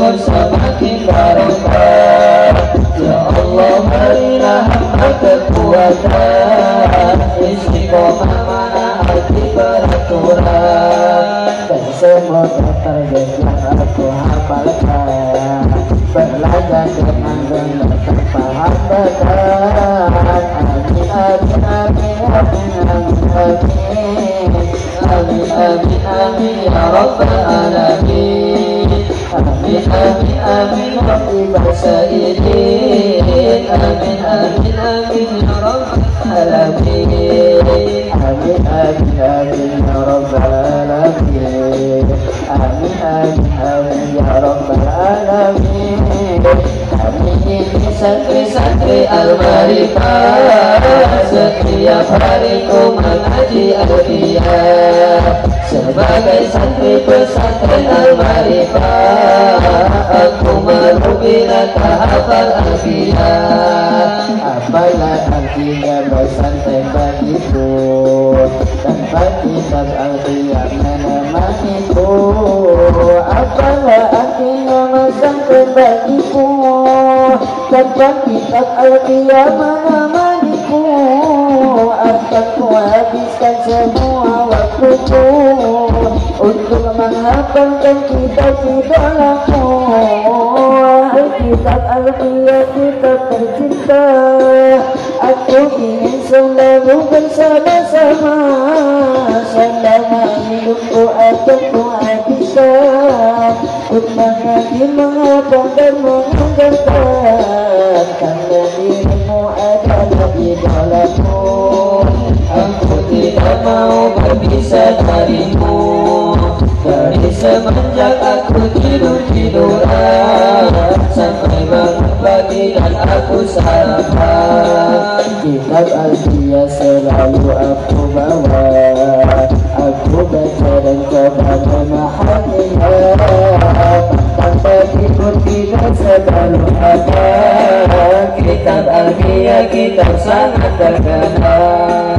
hidupku semakin barokah. Ya Allah berilah hamba kekuatan, istiqomah menaati peraturan, dan semoga target yang aku hafalkan belajar dengan benar tanpa hambatan. Amin amin amin amin amin amin amin amin ya rabbal alamin. Amin amin amin rabbi basaidin. Amin amin amin ya rabbal alamin. Amin amin amin ya rabbal alamin. Amin amin amin ya rabbal alamin. Kami ini santri-santri Al-Ma'rifah, setiap hari ku mengaji Al-Qiyah. Sebagai santri pesantren Al-Ma'rifah, aku malu bila tak hafal Al-Qiyah. Apalah artinya bersantai bagiku tanpa kitab Al-Qiyah menemaniku? Apalah artinya bersantai bagiku tanpa kitab Al-Qiyah menemaniku? Akan ku habiskan semua waktuku untuk menghafalkan kitab idolaku. Kitab Al-Qiyah, kitab tercinta, aku ingin selalu bersama-sama. Selama hidupku akan ku habiskan untuk mengaji, menghafal dan mengajarkan, karena dirimu adalah idolaku. Aku tidak mau berpisah darimu dari semenjak aku tidur-tiduran sampai bangun pagi dan aku sarapan. Kitab Al-Qiyah selalu aku bawa, aku baca dan coba memahaminya. Tanpa tidur tidak selalu ada. Kitab Al-Qiyah kitab sangat terkenal.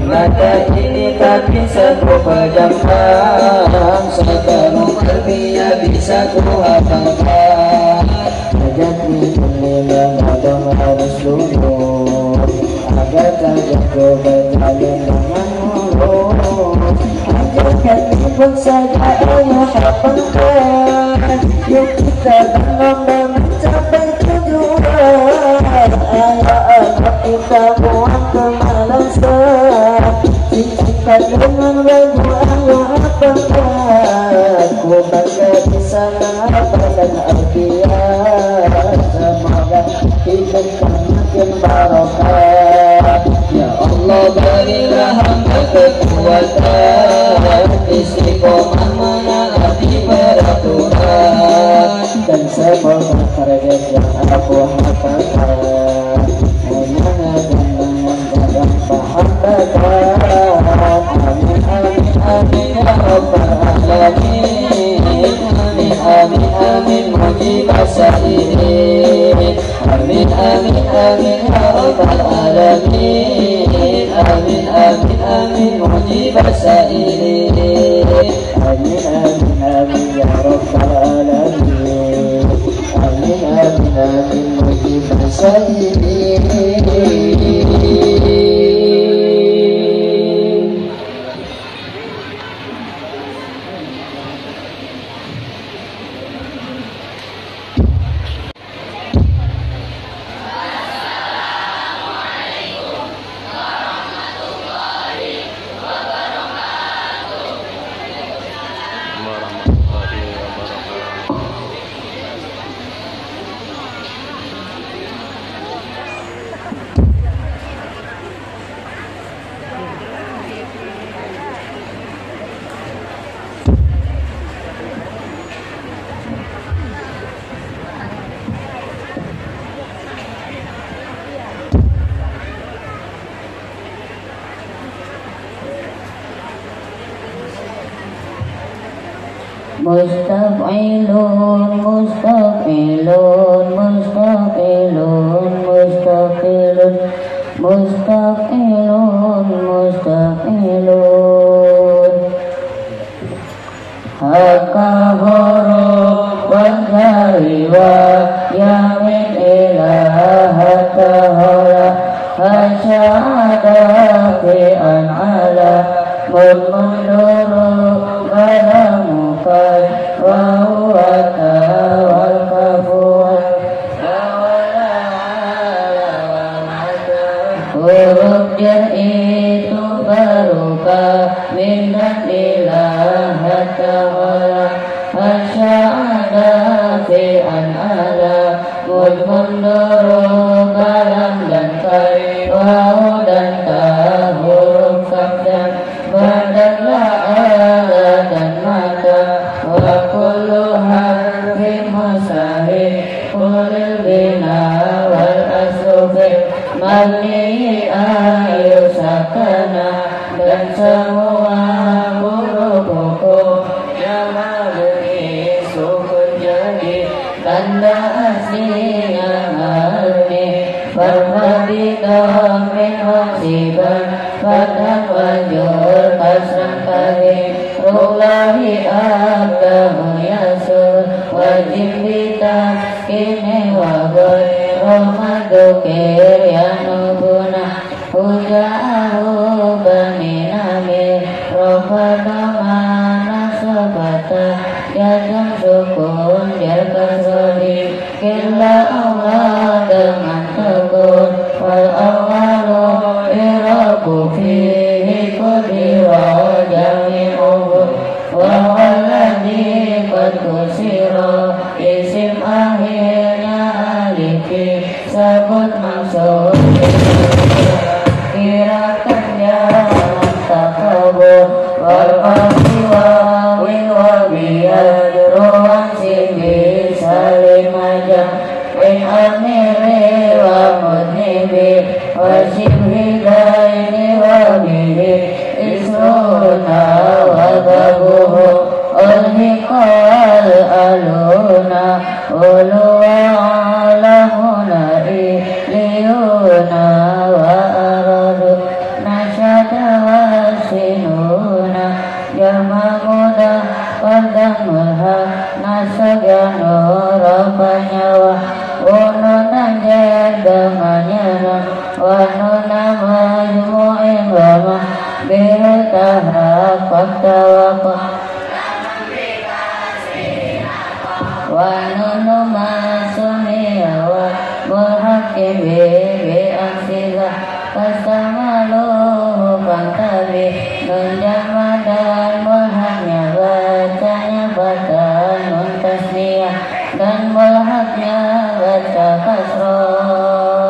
Mata ini tak bisa ku pejamkan, sekarang Al-Qiyah bisa ku hafalkan. Ajak menilai abang harus lulus, agar tajamku berjalan dengan mulus. Ajarkan pun saja ayo hafalkan, yuk kita berlomba mencapai tujuan. Ayo ajak kita buang kemalasan, sisihkan dengan baju ayo hafalkan. Ku bangga bisa menghafalkan Al-Qiyah, semoga hidup semakin barokah. Ya Allah berilah hamba kekuatan, istiqomah menaati peraturan, dan semoga target yang aku hafalkan menyenangkan dengan hambatan. Amin amin amin ya rabbal alamin. Amin amin amin mujib as-sa'ilin. Amin amin amin ya rabbal alamin. Amin amin amin mujib as-sa'ilin. Amin amin amin ya rabbal alamin. Amin amin amin mujib as-sa'ilin. Mustaqilun, mustaqilun, mustaqilun, mustaqilun, mustaqilun, mustaqilun. Haka huruf wa والجار ويمن إله تعالى أشهد أن على منذر كلامك وهو والكفور huruf jar itu barokah minat ilah ta'ala asya'ada fi'an ala mundur kalam dan kai wau dan ta huruf kabdan badan la'ala dan mata wa kullu harfin musahid kulil bina wal asufin mali ayu sakana dan semua huruf hukum yang maliki sukun jadi tanda aslinya malni berbeda min wasiban badan wajur kasran kali rullahi abdahu yasul wajib bitaskini wabud Romadukir yanubuna Hujahu bani nabi Rofadamana sobata Yajam sukun jarkan sodi Killa Allah dengan tekun Wal awalu irabu fihi kudira jami'uhu Wa walladhi qad kusira Isim akhirnya aliki Sabut maksud Kirakan jalan takabur Warqasi wawi wabiyad Ruang sini salim aja Min amiri wa mudnibi Wa shibhi daini wa bihi Isruna wa babuhu Ulhiqal aluna Uluwa alamuna Iliyuna wa aradu Nasyada wa sinuna Jama muda Pandang mulha Nasaganu Rapanyawa Ununan jadamanyana Wanuna majmu'in wama Bihutahra fakta wapa Wanunu masumiyawa Mulhakim bibi aksilah Kasamaluhu pantabi Nunjama dan mulhaknya Bacanya bata nun tasniyah Dan mulhaknya baca kasroh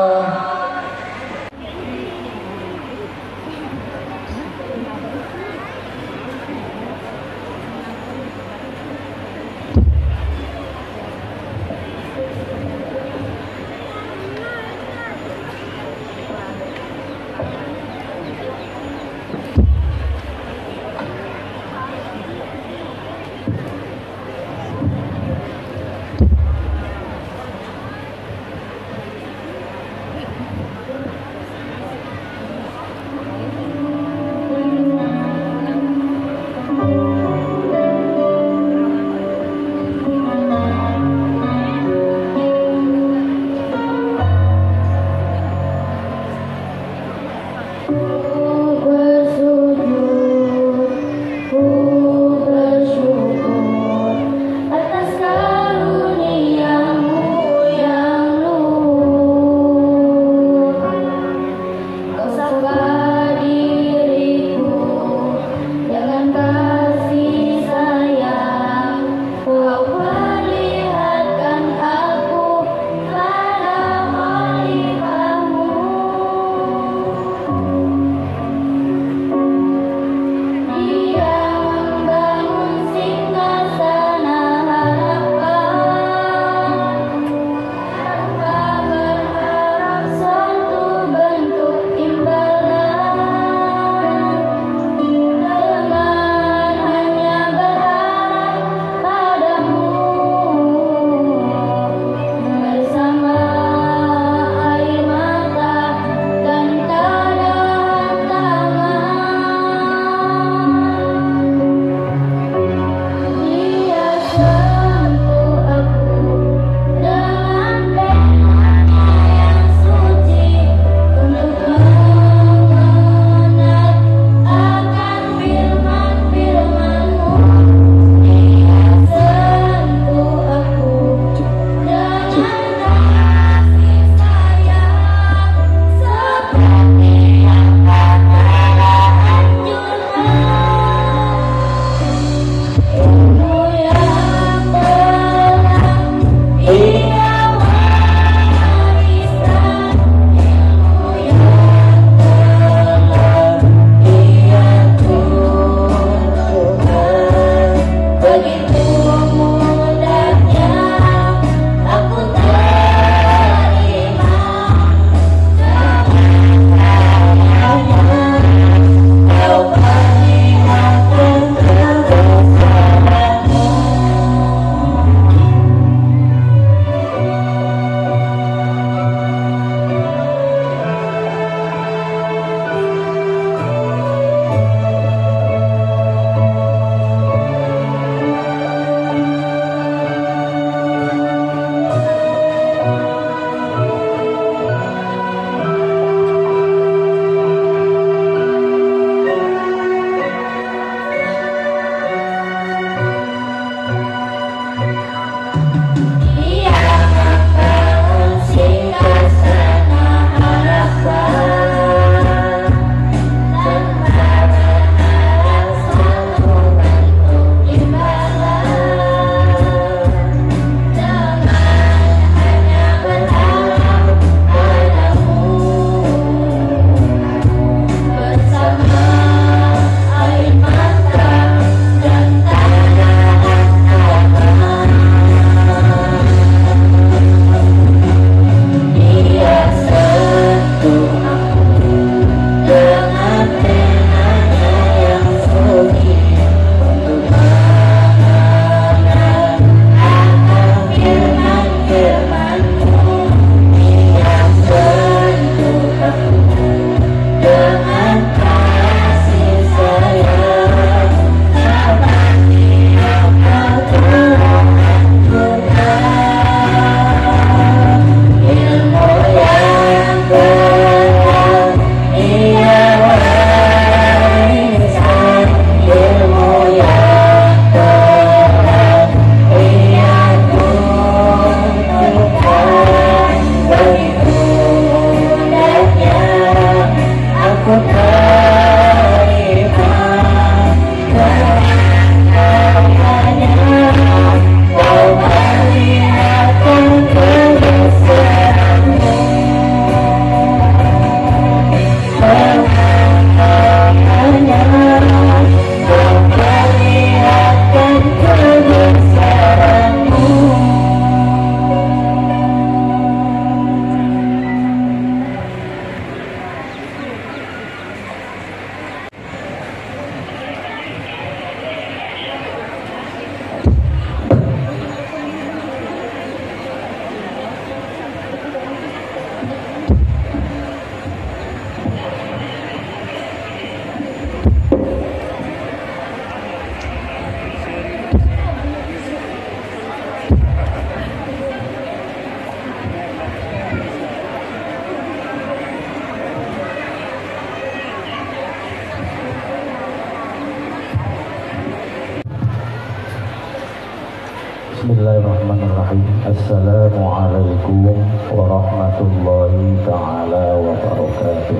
Bismillahirrahmanirrahim. Assalamualaikum warahmatullahi ta'ala wabarakatuh.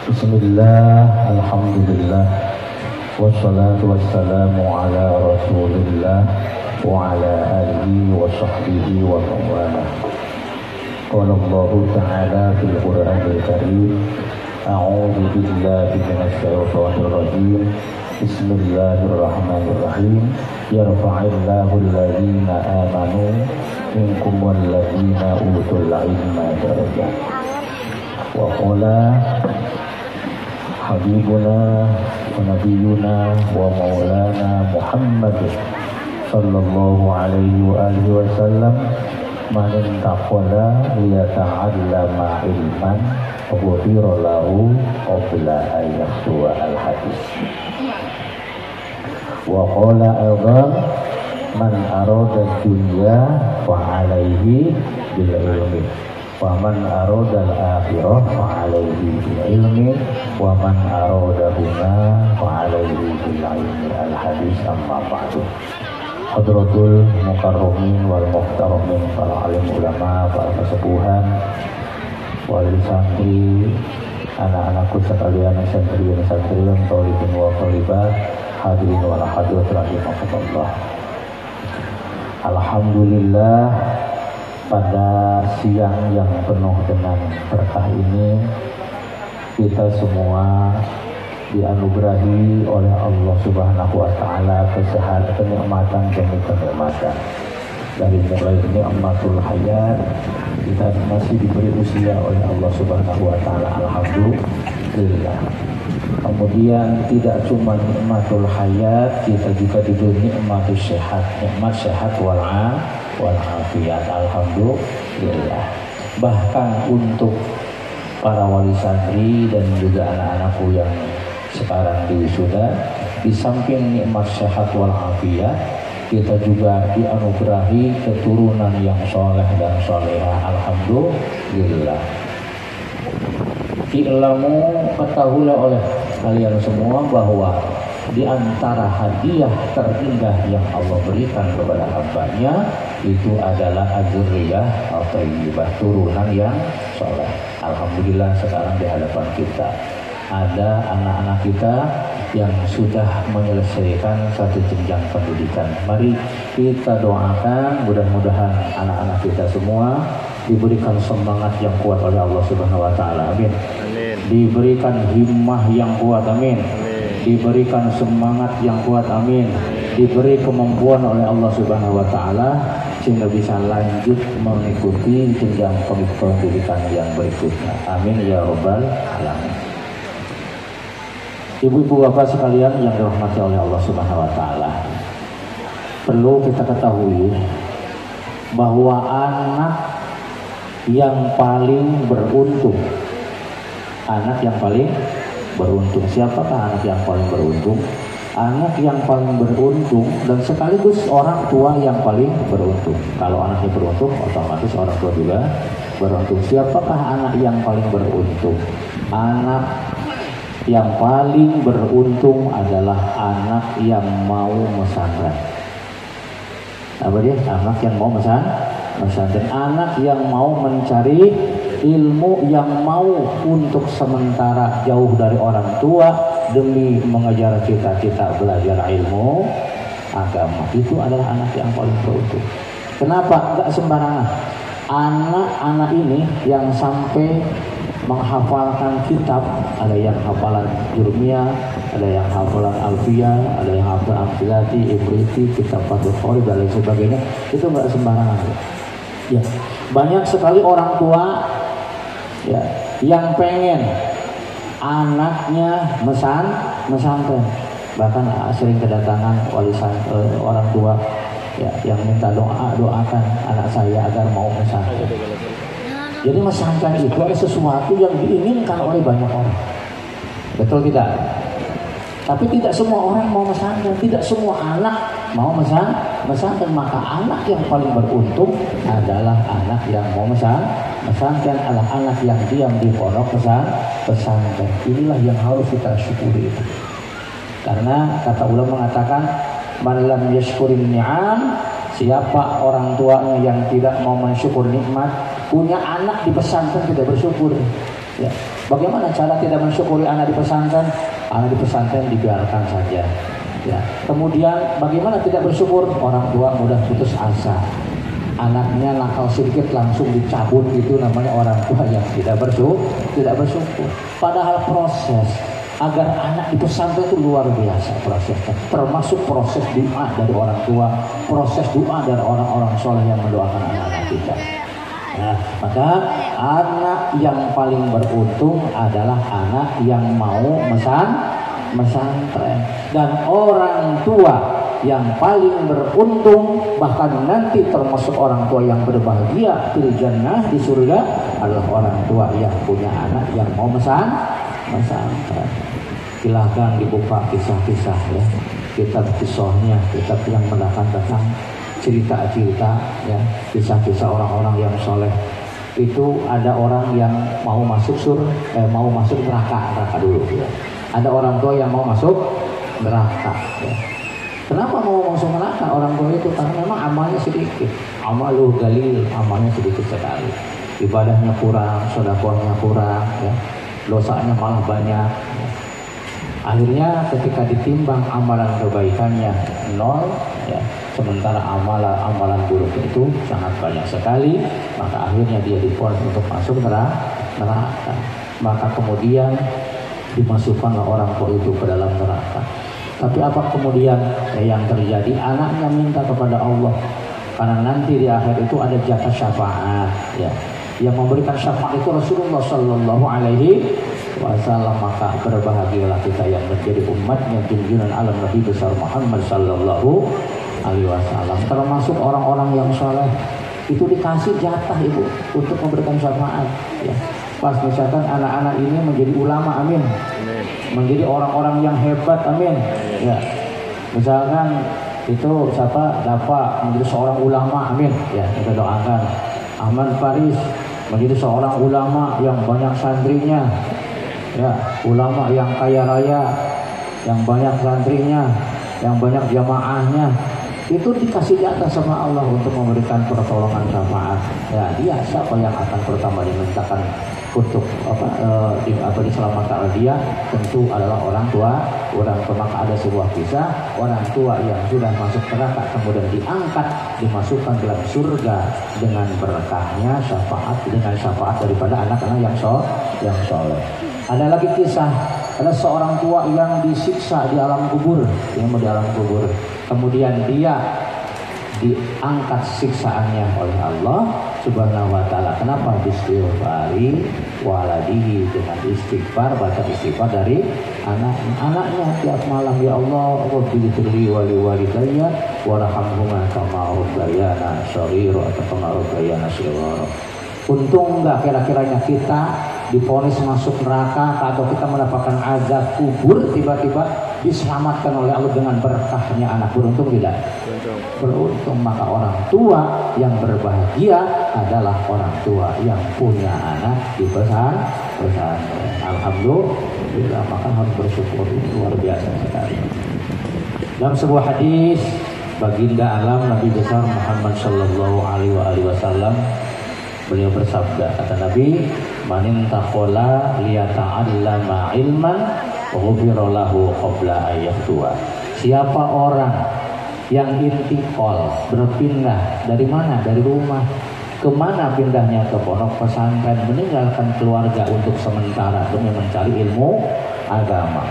Bismillah, alhamdulillah, wassalatu wassalamu ala rasulillah wa ala alihi wa sahbihi wa mawala. Qala Allah ta'ala fil Qur'anil Karim, a'udzu billahi minasy syaithanir rajim. Bismillahirrahmanirrahim. Yarfa'illahu alladhina amanu minkum walladhina utul ilma darajat. Wa qala habibuna wa nabiyuna wa maulana Muhammad sallallahu alaihi wa alihi wasallam, man intaqala liyata'allama ilman ghufira lahu qabla an yahsuwa al-hadis. Wa qala aidan man arada dunya fa alaihi bil ilmi wa man arada al-akhirah fa alaihi bil ilmi wa man arada huma fa alaihi bil ilmi. Al-hadis amma ba'du. Hadratul mukarramin wal muhtaramin, para alim ulama, para kesepuhan, wali santri, anak-anakku sekalian, santriwan, thalibin wa thalibat, hadirin wal hadirat rahimakumullah. Alhamdulillah, pada siang yang penuh dengan berkah ini kita semua dianugerahi oleh Allah Subhanahu wa taala kesehatan, kenikmatan demi kenikmatan. Dari mulai nikmatul hayat, kita masih diberi usia oleh Allah Subhanahu wa taala, alhamdulillah. Kemudian tidak cuma nikmatul hayat, kita juga diberi nikmatul sehat, nikmat sehat wal afiat, alhamdulillah. Bahkan untuk para wali santri dan juga anak-anakku yang sekarang sudah, di samping nikmat sehat wal afiat, kita juga dianugerahi keturunan yang soleh dan solehah, alhamdulillah. I'lamu, ketahuilah oleh kalian semua bahwa di antara hadiah terindah yang Allah berikan kepada hambanya itu adalah az-zurriyah at-thayyibah, turunan yang soleh. Alhamdulillah, sekarang di hadapan kita ada anak-anak kita yang sudah menyelesaikan satu jenjang pendidikan. Mari kita doakan mudah-mudahan anak-anak kita semua diberikan semangat yang kuat oleh Allah Subhanahu wa taala. Amin. Diberikan himmah yang kuat. Amin. Diberikan semangat yang kuat. Amin. Diberi kemampuan oleh Allah Subhanahu wa taala sehingga bisa lanjut mengikuti jenjang pendidikan yang berikutnya. Amin ya rabbal alamin. Ibu-ibu bapak sekalian yang dirahmati oleh Allah Subhanahu wa taala, perlu kita ketahui bahwa anak yang paling beruntung, siapakah anak yang paling beruntung? Anak yang paling beruntung dan sekaligus orang tua yang paling beruntung. Kalau anaknya beruntung, otomatis orang tua juga beruntung. Siapakah anak yang paling beruntung? Anak yang paling beruntung adalah anak yang mau pesantren. Apa dia? Anak yang mau pesantren, anak yang mau mencari ilmu, yang mau untuk sementara jauh dari orang tua demi mengejar cita-cita belajar ilmu agama. Itu adalah anak yang paling beruntung. Kenapa? Enggak sembarangan. Anak-anak ini yang sampai menghafalkan kitab, ada yang hafalan Jurmiyah, ada yang hafalan Alfiyah, ada yang hafalan Amfilati, Ibriti, kitab Fathul Qorib dan lain sebagainya. Itu enggak sembarangan. Ya, banyak sekali orang tua ya yang pengen anaknya mesantren, bahkan sering kedatangan orang tua ya yang minta doakan anak saya agar mau mesantren. Jadi mesantren itu ada sesuatu yang diinginkan oleh banyak orang, betul tidak? Tapi tidak semua orang mau mesantren, tidak semua anak mau mesantren. Maka anak yang paling beruntung adalah anak yang mau mesantren, adalah anak yang diam di pondok pesantren. Inilah yang harus kita syukuri. Karena kata ulama mengatakan Man lam yashkurin ni'am, siapa orang tuanya yang tidak mau mensyukur nikmat, punya anak di pesantren tidak bersyukur. Ya. Bagaimana cara tidak mensyukuri anak di pesantren? Anak di pesantren dibiarkan saja. Ya. Kemudian bagaimana tidak bersyukur? Orang tua mudah putus asa. Anaknya nakal sedikit langsung dicabut, itu namanya orang tua yang tidak bersyukur. Padahal proses agar anak di pesantren itu luar biasa prosesnya, termasuk proses doa dari orang tua, proses doa dari orang-orang soleh yang mendoakan anak-anak kita. Nah, maka anak yang paling beruntung adalah anak yang mau mesantren, dan orang tua yang paling beruntung, bahkan nanti termasuk orang tua yang berbahagia fil jannah, di surga, adalah orang tua yang punya anak yang mau mesantren. Silahkan dibuka kisah-kisah ya, kitab kisahnya, kitab yang menerangkan tentang cerita-cerita ya, kisah-kisah orang-orang yang soleh. Itu ada orang yang mau masuk neraka dulu ya. Ada orang tua yang mau masuk neraka ya. Kenapa mau masuk neraka orang tua itu? Karena memang amalnya sedikit, amaluh galil, amalnya sedikit sekali, ibadahnya kurang, sedekahnya kurang, ya. Dosanya malah banyak. Ya. Akhirnya ketika ditimbang amalan kebaikannya 0, ya, sementara amalan buruk itu sangat banyak sekali, maka akhirnya dia divonis untuk masuk neraka. Maka kemudian dimasukkanlah orang tua itu ke dalam neraka. Tapi apa kemudian yang terjadi? Anaknya minta kepada Allah, karena nanti di akhir itu ada jatah syafaat ya. Yang memberikan syafaat itu Rasulullah Sallallahu Alaihi Wasallam. Maka berbahagialah kita yang menjadi umatnya, junjungan alam Nabi besar Muhammad Sallallahu Alaihi Wasallam. Termasuk orang-orang yang soleh itu dikasih jatah itu untuk memberikan syafaat ya. Pas misalkan anak-anak ini menjadi ulama, amin, menjadi orang-orang yang hebat, amin ya. Misalkan itu siapa dapat menjadi seorang ulama, amin ya, kita doakan. Ahmad Faris menjadi seorang ulama yang banyak santrinya ya, ulama yang kaya raya, yang banyak santrinya, yang banyak jamaahnya. Itu dikasih jatah sama Allah untuk memberikan pertolongan syafaat ya. Dia siapa yang akan pertama dimintakan untuk diselamatkan dia? Tentu adalah orang tua. Maka ada sebuah kisah orang tua yang sudah masuk neraka kemudian diangkat, dimasukkan dalam surga dengan berkahnya syafaat daripada anak-anak yang soleh. Ada lagi kisah, ada seorang tua yang disiksa di alam kubur, kemudian dia diangkat siksaannya oleh Allah Subhanahu wa taala. Kenapa? Istighfari waladihi, dengan baca istighfar dari anaknya tiap malam. Ya Allah, waghfirli wa liwalidayya warhamhuma kama rabbayana shaghira atau kama rabbayana shaghira. Untung enggak kira-kiranya kita divonis masuk neraka atau kita mendapatkan azab kubur, tiba-tiba diselamatkan oleh Allah dengan berkahnya anak. Beruntung tidak? Beruntung. Maka orang tua yang berbahagia adalah orang tua yang punya anak di pesantren. Alhamdulillah, maka harus bersyukur, luar biasa sekali. Dalam sebuah hadis baginda alam Nabi besar Muhammad Sallallahu Alaihi Wasallam, beliau bersabda, kata Nabi, manin taqola liyata'allama ilman ghufira lahu qabla ayyahtua. Siapa orang yang intikal, berpindah dari mana? Dari rumah. Kemana pindahnya? Ke pondok pesantren, meninggalkan keluarga untuk sementara demi mencari ilmu agama.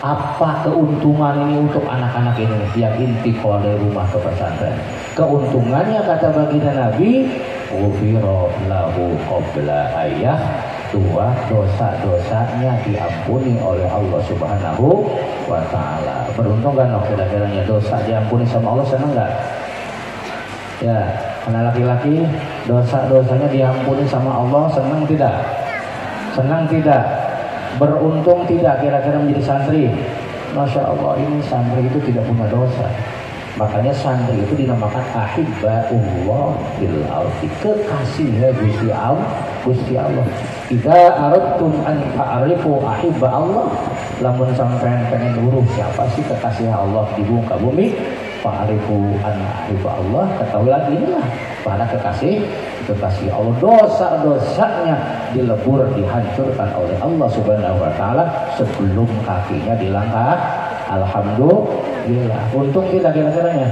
Apa keuntungan ini untuk anak-anak ini yang intikal dari rumah ke pesantren? Keuntungannya kata baginda Nabi, ghufira lahu qabla ayyahtua, dosa-dosanya diampuni oleh Allah Subhanahu wa taala. Beruntung kan kira-kiranya dosa diampuni sama Allah, senang enggak? Ya, anak laki-laki dosa-dosanya diampuni sama Allah, senang tidak? Senang tidak? Beruntung tidak kira-kira menjadi santri? Masya Allah, ini santri itu tidak punya dosa. Makanya santri itu dinamakan ahibbaullah bil ardi, kekasihnya Gusti Allah. Idza aradtum an ta'rifu ahibba Allah, lamun sampean pengen urus siapa sih kekasih Allah di muka bumi, fa'arifu an'arifu Allah, ketahui lagi inilah para kekasih Allah. Dosa-dosanya dilebur, dihancurkan oleh Allah Subhanahu wa taala sebelum kakinya dilangkah. Alhamdulillah. Untung tidak kira-kiranya.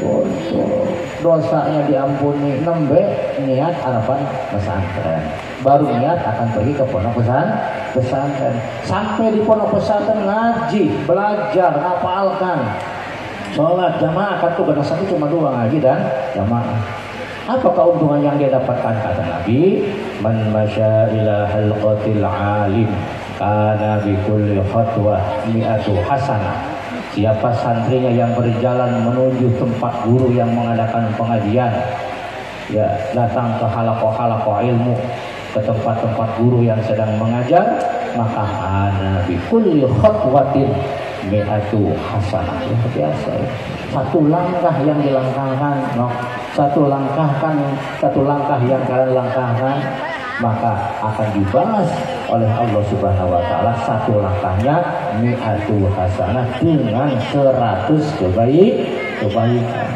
Untuk dosanya diampuni, nembe niat harapan pesantren, baru niat akan pergi ke pondok pesantren. Sampai di pondok pesantren ngaji, belajar, hafalkan, sholat jamaah. Kan tuh satu cuma 2, ngaji dan jamaah. Apa keuntungan yang dia dapatkan? Kata Nabi, man masya ila halqatil alim kana bi kulli khatwah mi'atu hasanah. Siapa santrinya yang berjalan menuju tempat guru yang mengadakan pengajian, ya datang ke halaqah ilmu, ke tempat-tempat guru yang sedang mengajar, maka ana bi kulli khatwatin mi'atu hasanah. Luar biasa ya. Satu langkah yang dilangkahkan, satu langkah yang kalian langkahkan, maka akan dibalas oleh Allah Subhanahu wa taala satu langkahnya mi'atu hasanah dengan 100 kebaikan.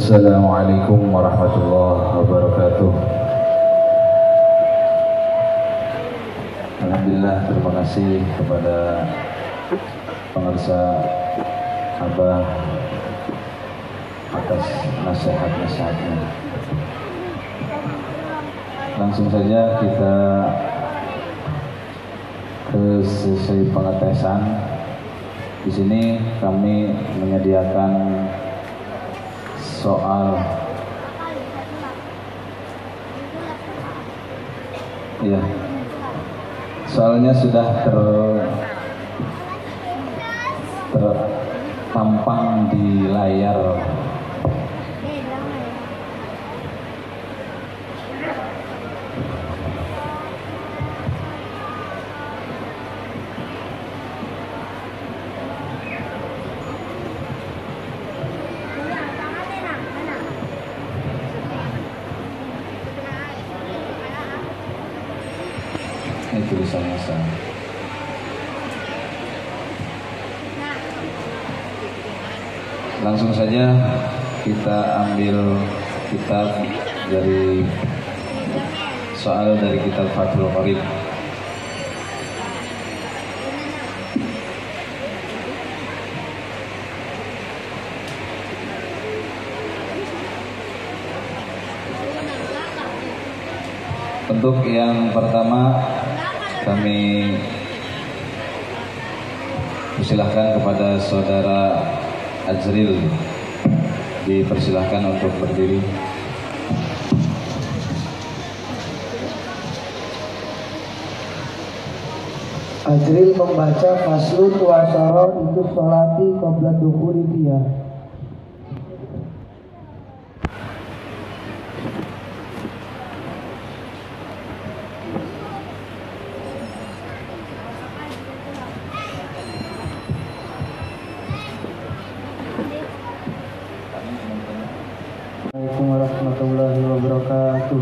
Assalamualaikum warahmatullahi wabarakatuh. Alhamdulillah, terima kasih kepada pengarsa Abah atas nasihat-nasihatnya. Langsung saja kita ke sesi pengetesan. Di sini kami menyediakan soal ya, soalnya sudah terpampang di layar. Ini tulisannya sama. Langsung saja kita ambil kitab dari soal dari kitab Fathul Qorib. Untuk yang pertama kami persilahkan kepada saudara Azril, dipersilahkan untuk berdiri. Azril membaca faslun wa syara itu sholati qabla dukhuli fiha. Assalamualaikum warahmatullahi wabarakatuh.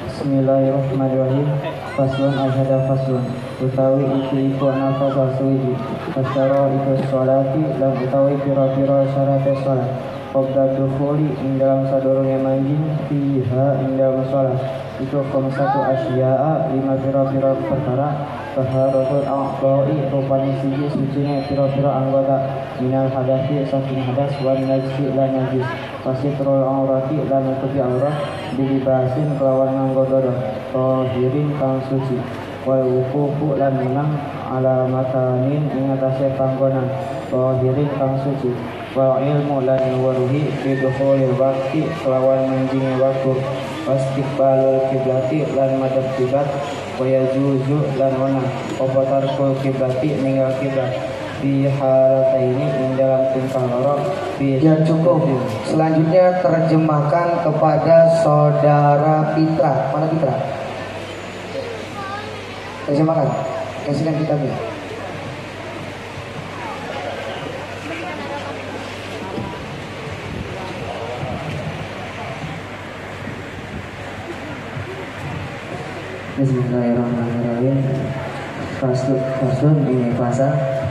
Bismillahirrahmanirrahim. Faslun al-hada faslun utawi iku nafas suwiji asyara itu sholati dan utawi pira-pira syarat sholat qabla dukhuli ing dalam sadurunge manjing fiha ing dalam sholat itu satu asya'a 5 pira-pira perkara taharatul a'dha'i rupane siji sucine pira-pira anggota minal hadasi saking hadas wan najsi lan najis wasitrul aurati lan nutupi aurat dilibasin kelawan nganggo dodot tahirin kang suci wal wuqufu lan menang ala makanin ing atase panggonan tahirin kang suci wal ilmu lan waruhi bidukhulil waqti kelawan manjinge waktu wastiqbalul kiblati lan madhab kiblat wa yajuzu lan wana apa tarkul kiblati ninggal kiblat di halataini ing dalam tingkah loro. Ya cukup. Selanjutnya terjemahkan kepada saudara Pitra. Mana Pitra? Terjemahkan. Kasihkan kitabnya. Bismillahirrahmanirrahim. Faslun ini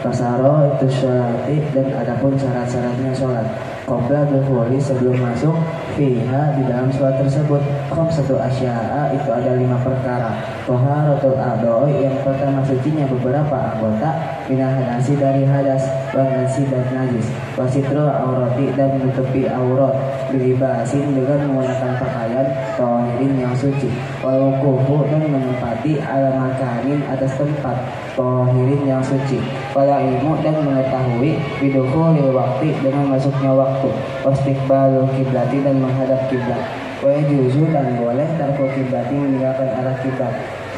fasaro itu sholati dan adapun syarat-syaratnya sholat qabla dukhuli sebelum masuk fiha di dalam sholat tersebut satu asya'a itu ada 5 perkara taharatul a'dha'i yang pertama sucinya beberapa anggota minal hadasi dari hadas wan najsi dan najis wasitrul aurati dan menutupi aurat bilibasin dengan menggunakan pakaian tahirin yang suci wal wuqufu dan menempati ala makanin atas tempat tahirin yang suci wala ilmu dan mengetahui bidukhulil waqti dengan masuknya waktu wastiqbalul kiblati dan menghadap kiblat wa yajuzu dan boleh tarku kiblati meninggalkan arah kiblat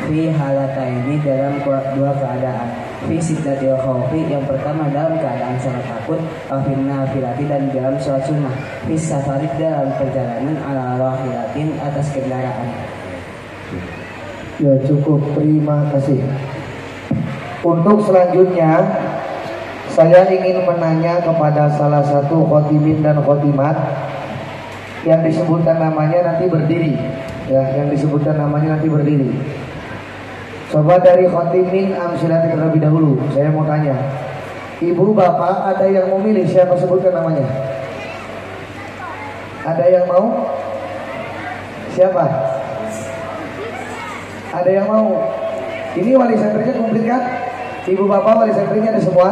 fi halataini dalam 2 keadaan fi siddatil khaufi yang pertama dalam keadaan sangat takut afin nafilati dan dalam sholat sunnah fi safari dalam perjalanan ala rahilatin atas kendaraan. Ya cukup, terima kasih. Untuk selanjutnya saya ingin menanya kepada salah satu khotimin dan khotimat yang disebutkan namanya nanti berdiri. Ya, yang disebutkan namanya nanti berdiri. Coba dari khotimin amsilati terlebih dahulu. Saya mau tanya, ibu bapak ada yang mau milih siapa sebutkan namanya? Ada yang mau? Siapa? Ada yang mau? Ini wali santrinya komplit kan? Ibu bapak wali santrinya ada semua?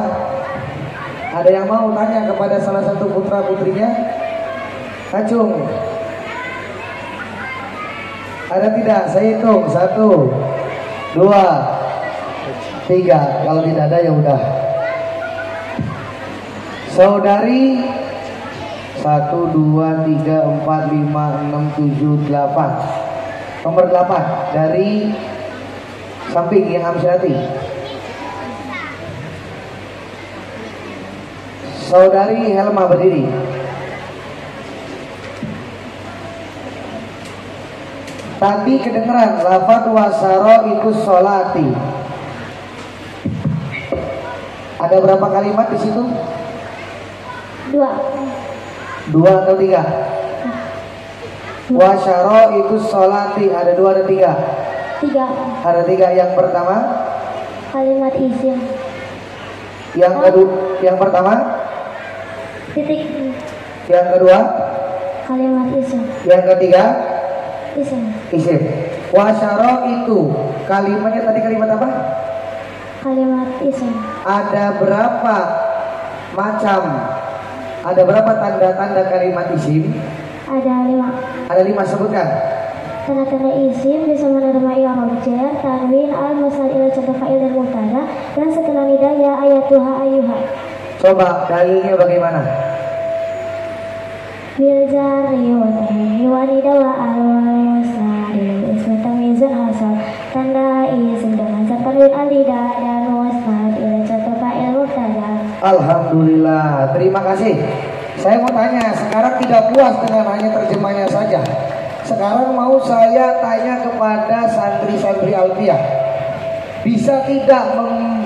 Ada yang mau tanya kepada salah satu putra putrinya? Acung. Ada tidak? Saya hitung 1, 2, 3. Kalau tidak ada ya udah. Saudari 1, 2, 3, 4, 5, 6, 7, 8. Nomor 8 dari samping yang amsilati. Saudari Helma berdiri. Tadi kedengeran lafaz wasaro ikus sholati. Ada berapa kalimat di situ? 2 atau 3? Wasyaro ikus sholati ada 2 ada 3? 3. Ada 3. Yang pertama Kalimat isim. Yang kedua, yang pertama Titik. Yang kedua Kalimat isim. Yang ketiga Isim. isim. Wasyaro itu kalimatnya tadi kalimat apa? Kalimat isim. Ada berapa macam? Ada berapa tanda-tanda kalimat isim? Ada 5. Ada 5, sebutkan. Tanda-tanda isim bisa menerima i'rab jar, tanwin, al, musnad ila contoh fa'il dan mubtada, dan setelah nida ya ayatuha ayuha. Coba dalilnya bagaimana? Bil jari wa tanwin wa nida wa al wal musnad ila ismi tamyizun hasal. Tanda isim dengan tanwin al nida dan musnad ila contoh fa'il mubtada. Alhamdulillah, terima kasih. Saya mau tanya, sekarang tidak puas dengan hanya terjemahnya saja. Sekarang mau saya tanya kepada santri-santri Alfiah, bisa tidak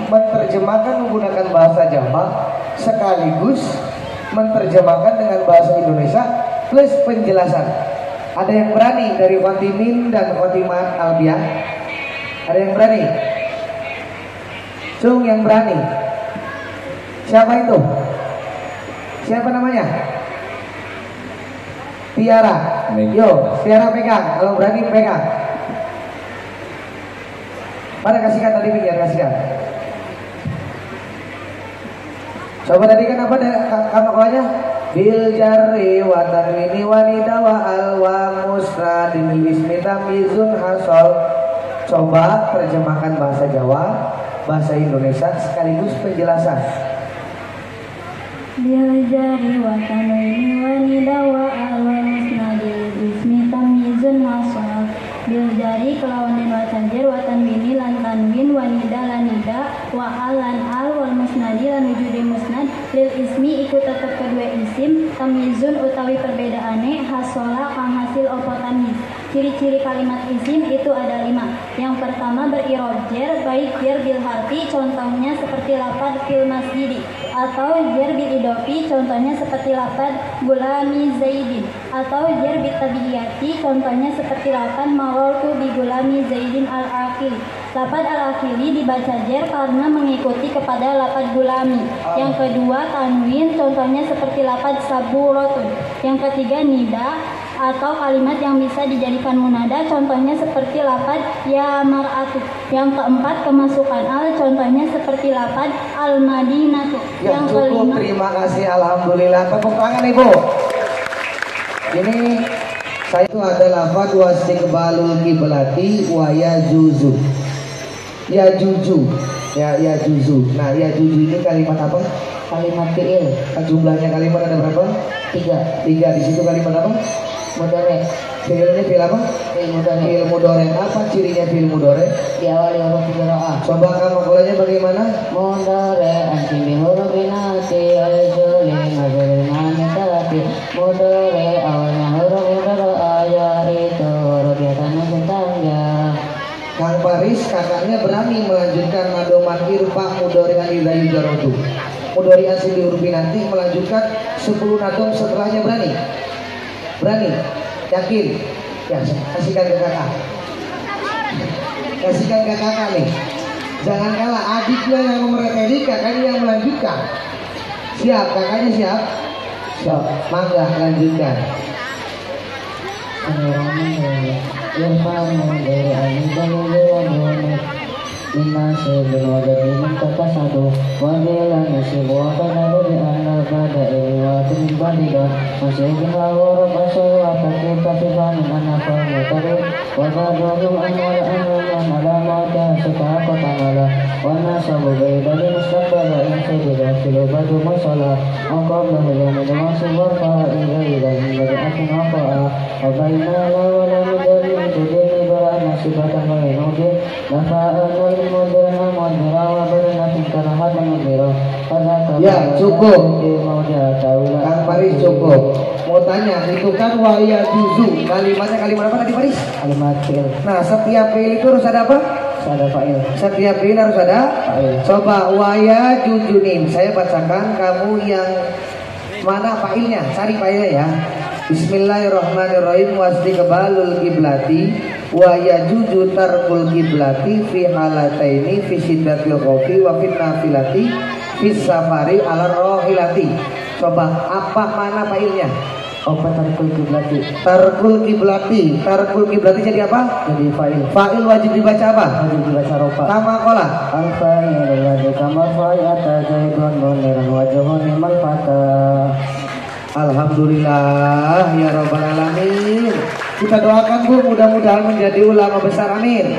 menerjemahkan menggunakan bahasa Jawa sekaligus menerjemahkan dengan bahasa Indonesia plus penjelasan? Ada yang berani dari Khotimin dan Khotimat Alfiah? Ada yang berani? Cung, yang berani? Siapa itu? Siapa namanya? Tiara. Yo, Tiara pegang. Kalau berani pegang. Mana kasihkan tadi pinggir, kasihkan. Coba tadi kan apa kamu kalanya? Bil jarri wa tanwini wa nida wa al wa musnadin ismi tamyizun hasol. Coba terjemahkan bahasa Jawa, bahasa Indonesia sekaligus penjelasan. Bil jari wa tanwini wa nida wa al wa musnadil ismi tamyizun hasal. Bil jari kelawan den wa tanjir wa tanwini lan tanwin wa nida lan nida wa al lan al wal musnadi lan wujudi musnad lil ismi ikut tetep kedua isim tamyizun utawi perbedaane hasola kang hasil opo tamyiz. Ciri-ciri kalimat isim itu ada 5. Yang pertama berirab jar, baik jar bil harfi, contohnya seperti lafaz fil masjidi, atau jar bil idofi, contohnya seperti lafaz gulami zaidin, atau jar bil tabiiyati, contohnya seperti lafaz marartu bi gulami zaidin al-akil. Lafaz al-akili dibaca jar karena mengikuti kepada lafaz gulami. Yang kedua tanwin, contohnya seperti lafaz saburatun. Yang ketiga nida atau kalimat yang bisa dijadikan munada, contohnya seperti lafaz ya mar'atu. Yang keempat kemasukan al, contohnya seperti lafaz al madinatu. Yang cukup, kelima, terima kasih, alhamdulillah. Tepuk tangan Ibu. Ini saya itu ada lafaz wastiqbalul qiblati wa yajuzu. Ya juju. Ya juzu. Nah, ya juju ini kalimat apa? Kalimat fi'il. Jumlahnya kalimat ada berapa? 3. Di situ kalimat apa? Mudore. Fi'ilnya fi'il apa? Fi'il mudore. Fi'il mudore. Apa cirinya fi'il mudore? Diawali huruf qiraah. Coba kamakulanya bagaimana? Mudore anti huruf binati al-juli majrur manitati. Mudore awalnya huruf qiraah ya itu huruf biasanya tangga. Kang Paris kakaknya berani melanjutkan madoman irfa mudore anila yujarodu. Mudore asli huruf binati melanjutkan 10 nadom setelahnya, berani? Berani? Yakin? Ya, kasihkan ke kakak. Kasihkan ke kakak nih. Jangan kalah, adiknya yang memereteli, kakaknya yang melanjutkan. Siap, kakaknya siap? Siap, mangga lanjutkan. Inasi bin wajadi mengkata satu wadilah nasi buatan ada di anak pada ini waktu membandingkan masih kena warap asal watak kita sipanin anak pemutari wadadum anwar anwar alamata setelah kota ngala wana sabu beda di mustaqbala yang sedih silo baju masalah angkau bahaya memang sebuah fa'idah dan menjadi akan apa abaina lawala mudari mudari beran nasibatan ma'inuddin nafa'an ya cukup. Kang Paris cukup. Mau tanya, itu kan waya juzu, kalimatnya kalimat apa tadi Paris? Kalimat fi'il. Nah, setiap fi'il itu harus ada apa? Ada fa'il. Setiap fi'il harus ada fa'il. Coba waya jujunin, saya bacakan, kamu yang mana fa'ilnya? Cari fa'ilnya ya. Bismillahirrahmanirrahim. Wastiqbalul qiblati wa yajuju tarkul qiblati fi halataini fi syiddatil khawfi wa fit nafilati fi safari ala rohilati. Coba apa mana fa'ilnya? Apa tarkul qiblati? Tarkul qiblati. Tarkul qiblati jadi apa? Jadi fa'il. Fa'il wajib dibaca apa? Wajib dibaca rofa. Kama qala. Al-fa'il alladhi kama fa'ata zaidun muniran wajhun liman fata. Alhamdulillah ya rabbal alamin. Kita doakan Bu, mudah-mudahan menjadi ulama besar, amin.